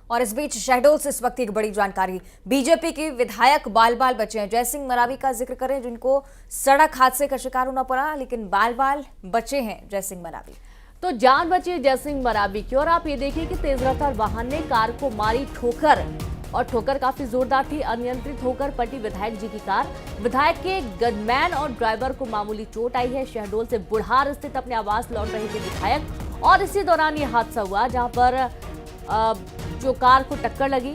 और इस बीच शहडोल से इस वक्त एक बड़ी जानकारी। बीजेपी के विधायक बाल बाल बचे हैं। जयसिंह मरावी का जिक्र करें, जिनको सड़क हादसे का शिकार होना पड़ा, लेकिन बाल बाल बचे हैं जयसिंह मरावी। तो जान बची जयसिंह मरावी की। और आप ये देखिए कि तेज रफ्तार वाहन ने कार को मारी ठोकर, और ठोकर काफी जोरदार थी। अनियंत्रित होकर पलटी विधायक जी की कार। विधायक के गनमैन और ड्राइवर को मामूली चोट आई है। शहडोल से बुढ़ार स्थित अपने आवास लौट रहे थे विधायक, और इसी दौरान ये हादसा हुआ, जहां पर जो कार को टक्कर लगी।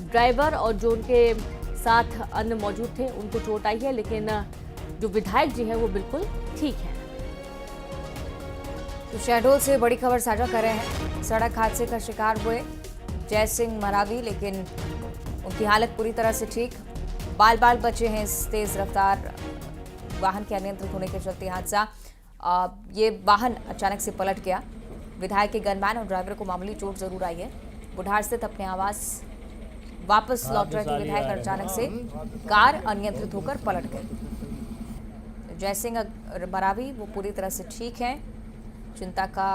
ड्राइवर और जो उनके साथ अन्य मौजूद थे उनको चोट आई है, लेकिन जो विधायक जी हैं वो बिल्कुल ठीक है। तो शहडोल से बड़ी खबर साझा कर रहे हैं। सड़क हादसे का शिकार हुए जयसिंह मरावी, लेकिन उनकी हालत पूरी तरह से ठीक। बाल बाल बचे हैं इस तेज रफ्तार वाहन के अनियंत्रित होने के चलते हादसा। ये वाहन अचानक से पलट गया। विधायक के गनमैन और ड्राइवर को मामूली चोट जरूर आई है। बुढ़ार स्थित अपने आवास वापस लौट रहे थे विधायक, अचानक से कार अनियंत्रित होकर पलट गई। जयसिंह मरावी वो पूरी तरह से ठीक हैं, चिंता का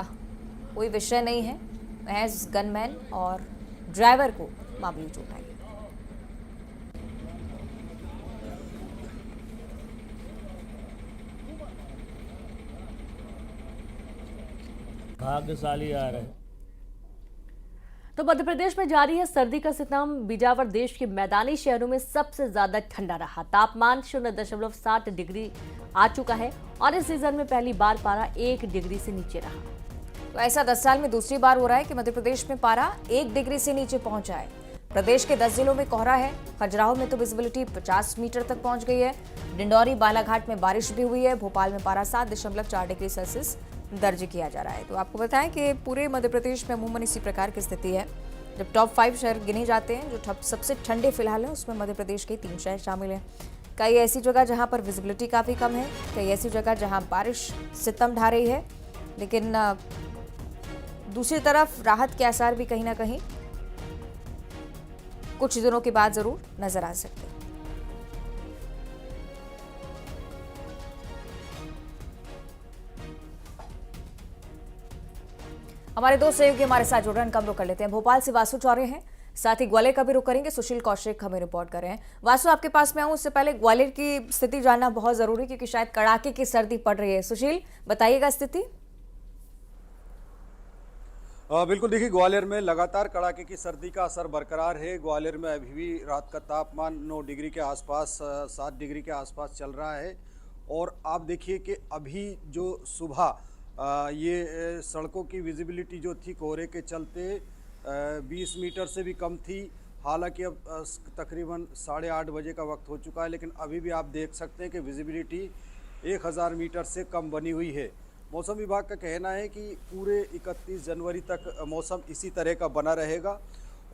कोई विषय नहीं है। महज गनमैन और ड्राइवर को मामूली चोट आई। भाग्यशाली आ रहे हैं। तो मध्य प्रदेश में जारी है सर्दी का सितम। बिजावर देश के मैदानी शहरों में सबसे ज्यादा ठंडा रहा। तापमान 0.7 डिग्री आ चुका है, और इस सीजन में पहली बार पारा 1 डिग्री से नीचे रहा। तो ऐसा 10 साल में दूसरी बार हो रहा है कि मध्य प्रदेश में पारा 1 डिग्री से नीचे पहुंचा है। प्रदेश के 10 जिलों में कोहरा है। खजुराहो में तो विजिबिलिटी 50 मीटर तक पहुंच गई है। डिंडौरी बालाघाट में बारिश भी हुई है। भोपाल में पारा 7.4 डिग्री सेल्सियस दर्ज किया जा रहा है। तो आपको बताएं कि पूरे मध्य प्रदेश में अमूमन इसी प्रकार की स्थिति है। जब टॉप 5 शहर गिने जाते हैं जो सबसे ठंडे फिलहाल है, उसमें मध्य प्रदेश के 3 शहर शामिल हैं। कई ऐसी जगह जहां पर विजिबिलिटी काफ़ी कम है, कई ऐसी जगह जहां बारिश सितम ढा रही है, लेकिन दूसरी तरफ राहत के आसार भी कहीं ना कहीं कुछ दिनों के बाद जरूर नजर आ सकते हैं। हमारे दो सहयोगी हमारे साथ जुड़ रहे हैं, उनका हम रुख कर लेते हैं। भोपाल से वासु चौरे हैं, साथ ही ग्वालियर का भी रुख करेंगे। सुशील कौशिक हमें रिपोर्ट कर रहे हैं। वासु, आपके पास में आऊं उससे पहले ग्वालियर की स्थिति जानना बहुत जरूरी, क्योंकि शायद कड़ाके की सर्दी पड़ रही है। सुशील, बताइएगा स्थिति। बिल्कुल, देखिए ग्वालियर में लगातार कड़ाके की सर्दी का असर बरकरार है। ग्वालियर में अभी भी रात का तापमान 9 डिग्री के आसपास, 7 डिग्री के आसपास चल रहा है। और आप देखिए कि अभी जो सुबह ये सड़कों की विजिबिलिटी जो थी कोहरे के चलते 20 मीटर से भी कम थी। हालांकि अब तकरीबन 8:30 बजे का वक्त हो चुका है, लेकिन अभी भी आप देख सकते हैं कि विजिबिलिटी 1000 मीटर से कम बनी हुई है। मौसम विभाग का कहना है कि पूरे 31 जनवरी तक मौसम इसी तरह का बना रहेगा।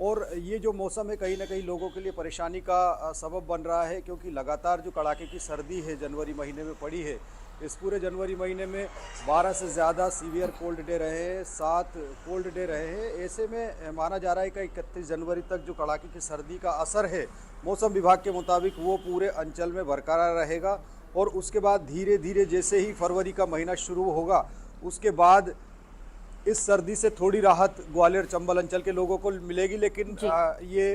और ये जो मौसम है कहीं ना कहीं लोगों के लिए परेशानी का सबब बन रहा है, क्योंकि लगातार जो कड़ाके की सर्दी है जनवरी महीने में पड़ी है, इस पूरे जनवरी महीने में 12 से ज़्यादा सीवियर कोल्ड डे रहे हैं, 7 कोल्ड डे रहे हैं। ऐसे में माना जा रहा है कि 31 जनवरी तक जो कड़ाके की सर्दी का असर है मौसम विभाग के मुताबिक वो पूरे अंचल में बरकरार रहेगा। और उसके बाद धीरे धीरे जैसे ही फरवरी का महीना शुरू होगा, उसके बाद इस सर्दी से थोड़ी राहत ग्वालियर चंबल अंचल के लोगों को मिलेगी। लेकिन ये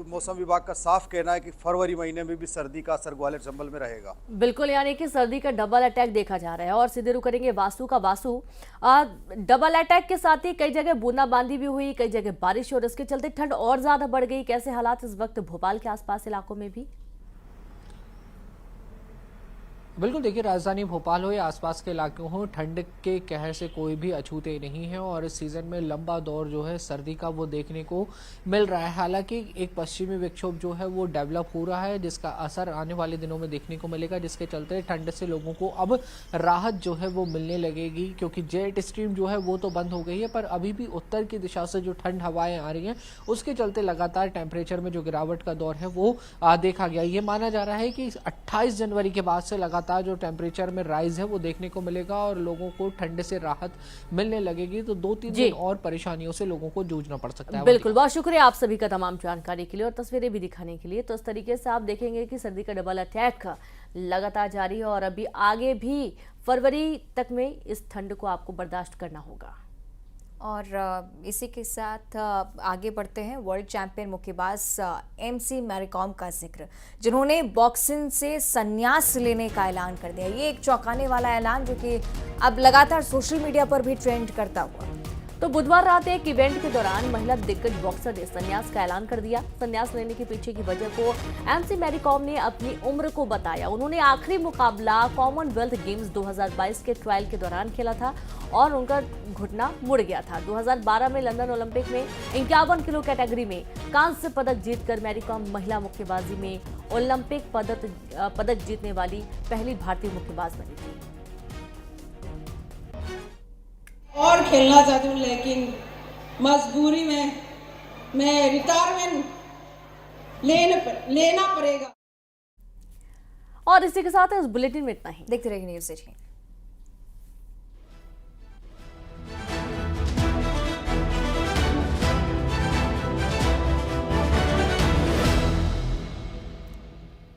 मौसम विभाग का साफ कहना है कि फरवरी महीने में भी सर्दी का असर ग्वालियर चंबल में रहेगा। बिल्कुल, यानी कि सर्दी का डबल अटैक देखा जा रहा है। और सीधे रुख करेंगे वासु का। वासु, डबल अटैक के साथ ही कई जगह बूंदाबांदी भी हुई, कई जगह बारिश, और इसके चलते ठंड और ज्यादा बढ़ गई। कैसे हालात इस वक्त भोपाल के आसपास इलाकों में भी? बिल्कुल, देखिए राजधानी भोपाल हो या आसपास के इलाके हो, ठंड के कहर से कोई भी अछूते नहीं है। और इस सीज़न में लंबा दौर जो है सर्दी का वो देखने को मिल रहा है। हालांकि एक पश्चिमी विक्षोभ जो है वो डेवलप हो रहा है, जिसका असर आने वाले दिनों में देखने को मिलेगा, जिसके चलते ठंड से लोगों को अब राहत जो है वो मिलने लगेगी। क्योंकि जेट स्ट्रीम जो है वो तो बंद हो गई है, पर अभी भी उत्तर की दिशा से जो ठंड हवाएँ आ रही हैं, उसके चलते लगातार टेम्परेचर में जो गिरावट का दौर है वो देखा गया। ये माना जा रहा है कि 28 जनवरी के बाद से लगातार जो टेम्परेचर में राइज है वो देखने को मिलेगा, और लोगों को ठंड से राहत मिलने लगेगी। तो 2-3 दिन और परेशानियों से लोगों को जूझना पड़ सकता है। बिल्कुल, बहुत शुक्रिया आप सभी का तमाम जानकारी के लिए और तस्वीरें भी दिखाने के लिए। तो इस तरीके से आप देखेंगे कि सर्दी का डबल अटैक लगातार जारी है, और अभी आगे भी फरवरी तक में इस ठंड को आपको बर्दाश्त करना होगा। और इसी के साथ आगे बढ़ते हैं। वर्ल्ड चैंपियन मुक्केबाज एमसी मैरीकॉम का जिक्र, जिन्होंने बॉक्सिंग से संन्यास लेने का ऐलान कर दिया। ये एक चौंकाने वाला ऐलान जो कि अब लगातार सोशल मीडिया पर भी ट्रेंड करता हुआ। तो बुधवार रात एक इवेंट के दौरान महिला दिग्गज बॉक्सर ने संन्यास का ऐलान कर दिया। संन्यास लेने के पीछे की वजह को एमसी मैरीकॉम ने अपनी उम्र को बताया। उन्होंने आखिरी मुकाबला कॉमनवेल्थ गेम्स 2022 के ट्रायल के दौरान खेला था और उनका घुटना मुड़ गया था। 2012 में लंदन ओलंपिक में 51 किलो कैटेगरी में कांस्य पदक जीतकर मैरीकॉम महिला मुक्केबाजी में ओलंपिक पदक जीतने वाली पहली भारतीय मुक्केबाज बनी थी। और खेलना चाहती हूँ, लेकिन मजबूरी में मैं रिटायरमेंट लेना पड़ेगा। और इसी के साथ इस बुलेटिन में इतना ही। देखते रहिए न्यूज़ 18।